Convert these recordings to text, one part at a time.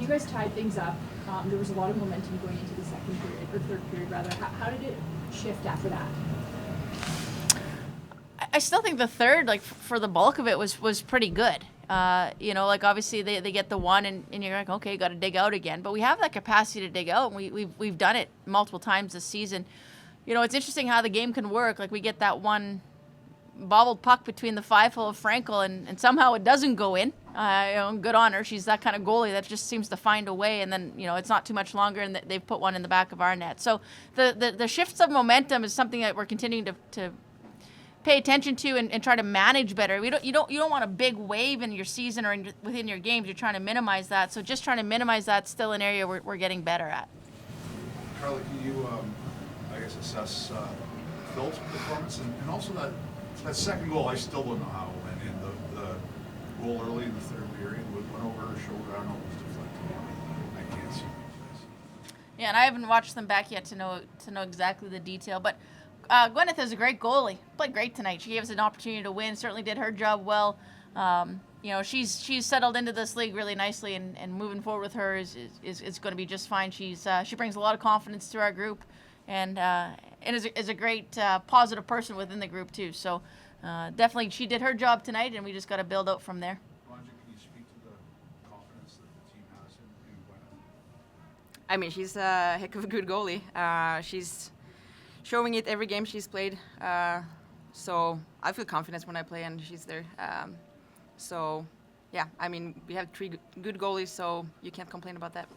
you guys tied things up. There was a lot of momentum going into the second period, or third period rather. How did it shift after that? I still think the third, like for the bulk of it, was pretty good. Like obviously they get the one, and you're like, okay, got to dig out again. But we have that capacity to dig out, and we've done it multiple times this season. It's interesting how the game can work. Like we get that one bobbled puck between the 5-hole of Frankel, and somehow it doesn't go in. Good on her. She's that kind of goalie that just seems to find a way, and then it's not too much longer, and they've put one in the back of our net. So the shifts of momentum is something that we're continuing to pay attention to and try to manage better. You don't want a big wave in your season or within your games. You're trying to minimize that. So just trying to minimize that's still an area we're getting better at. Carla, can you, assess Phil's performance and also that second goal? I still don't know how it went in. The goal early in the third period went over her shoulder. I don't know if it was deflected. I can't see it. Yeah, and I haven't watched them back yet to know exactly the detail, but. Gwyneth is a great goalie. Played great tonight. She gave us an opportunity to win. Certainly did her job well. She's settled into this league really nicely, and moving forward with her is going to be just fine. She brings a lot of confidence to our group, and is a great positive person within the group too. So definitely she did her job tonight, and we just got to build out from there. Ronja, can you speak to the confidence that the team has in Gwyneth? I mean, she's a heck of a good goalie. She's showing it every game she's played. So I feel confident when I play and she's there. I mean, we have 3 good goalies, so you can't complain about that.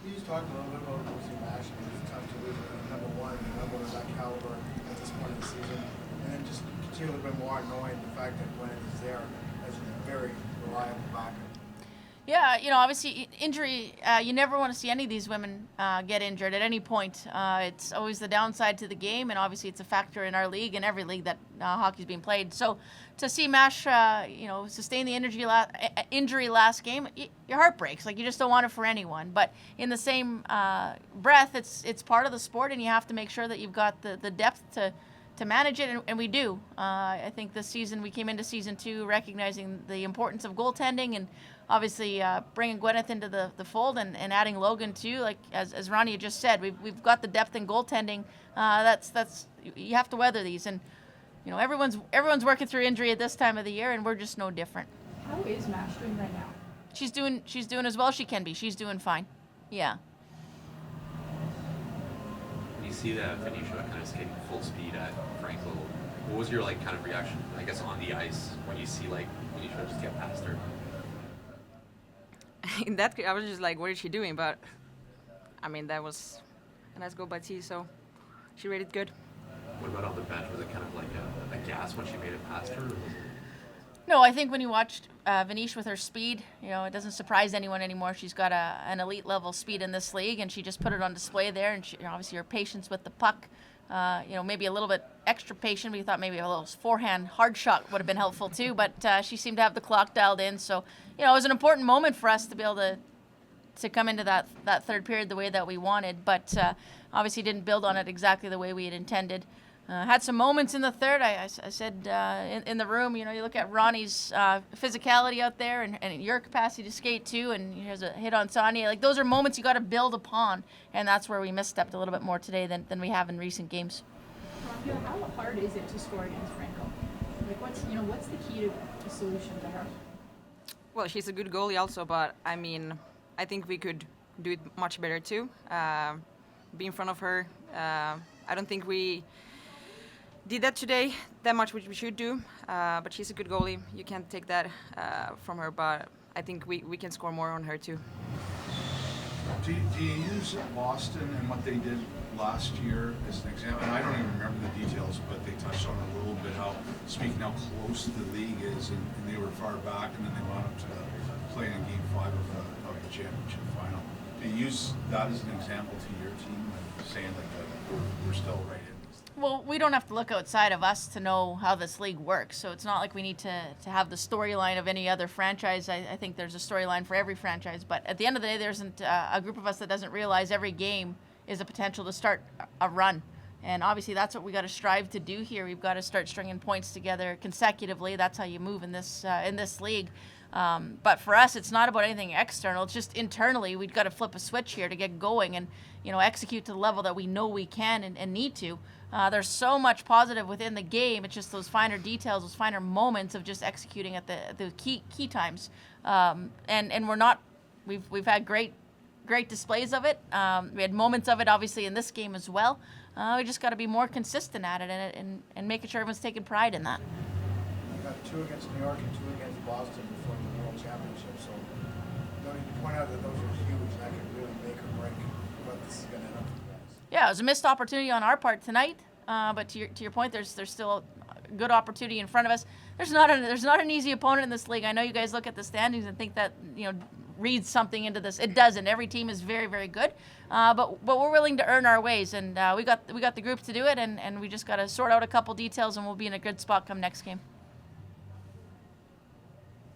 You just talked a little bit about losing match, and it's tough to lose number one of that caliber at this point in the season. And then just continue a little bit more knowing the fact that Gwen is there as a very reliable backup. Yeah, obviously injury, you never want to see any of these women get injured at any point. It's always the downside to the game, and obviously it's a factor in our league and every league that hockey's being played. So to see Mash, sustain the injury last game, your heart breaks. Like, you just don't want it for anyone. But in the same breath, it's part of the sport, and you have to make sure that you've got the depth to manage it, and we do. I think this season we came into season 2 recognizing the importance of goaltending, and obviously bringing Gwyneth into the fold and adding Logan too. Like as Ronja just said, we've got the depth in goaltending. That's you have to weather these, and everyone's working through injury at this time of the year, and we're just no different. How is Mash doing right now? She's doing as well as she can be. She's doing fine. Yeah. You see that Venetia kind of skating full speed at Frankel. What was your kind of reaction, I guess, on the ice when you see Venetia just get past her? In that case, I was just like, what is she doing? But I mean, that was a nice goal by T, so she rated good. What about on the bench? Was it kind of like a gas when she made it past her? Or was it... No, I think when you watched Venetia with her speed, it doesn't surprise anyone anymore. She's got an elite level speed in this league, and she just put it on display there. And obviously her patience with the puck, maybe a little bit extra patient. We thought maybe a little forehand hard shot would have been helpful too, but she seemed to have the clock dialed in. So, it was an important moment for us to be able to come into that third period the way that we wanted, but obviously didn't build on it exactly the way we had intended. Had some moments in the third. I said in the room, you look at Ronnie's physicality out there and your capacity to skate too, and here's a hit on Sonia. Like, those are moments you got to build upon, and that's where we misstepped a little bit more today than we have in recent games. Ronja, how hard is it to score against Frankel? Like, what's the key to the solution to her? Well, she's a good goalie also, but I mean, I think we could do it much better too. Be in front of her. I don't think we did that today that much, which we should do. But she's a good goalie. You can't take that from her, but I think we can score more on her too. Do you use Boston and what they did last year as an example? And I don't even remember the details, but they touched on it a little bit, speaking how close the league is, and they were far back, and then they wound up to playing in Game 5 of the championship final. Do you use that as an example to your team, and saying we're still right in? Well, we don't have to look outside of us to know how this league works. So it's not like we need to have the storyline of any other franchise. I think there's a storyline for every franchise. But at the end of the day, there isn't a group of us that doesn't realize every game is a potential to start a run. And obviously that's what we got to strive to do here. We've got to start stringing points together consecutively. That's how you move in this league. But for us, it's not about anything external. It's just internally, we've got to flip a switch here to get going and, execute to the level that we know we can and need to. There's so much positive within the game. It's just those finer details, those finer moments of just executing at the key times. And we're not. We've had great displays of it. We had moments of it, obviously, in this game as well. We just got to be more consistent at it and making sure everyone's taking pride in that. You got 2 against New York and 2 against Boston before the World Championship. So, you point out that those are huge. That could really make or break what this is going to end up for you guys. Yeah, it was a missed opportunity on our part tonight. But to your point, there's still a good opportunity in front of us. There's not an easy opponent in this league. I know you guys look at the standings and think that reads something into this. It doesn't. Every team is very, very good. But we're willing to earn our ways, and we got the group to do it, and we just got to sort out a couple details, and we'll be in a good spot come next game.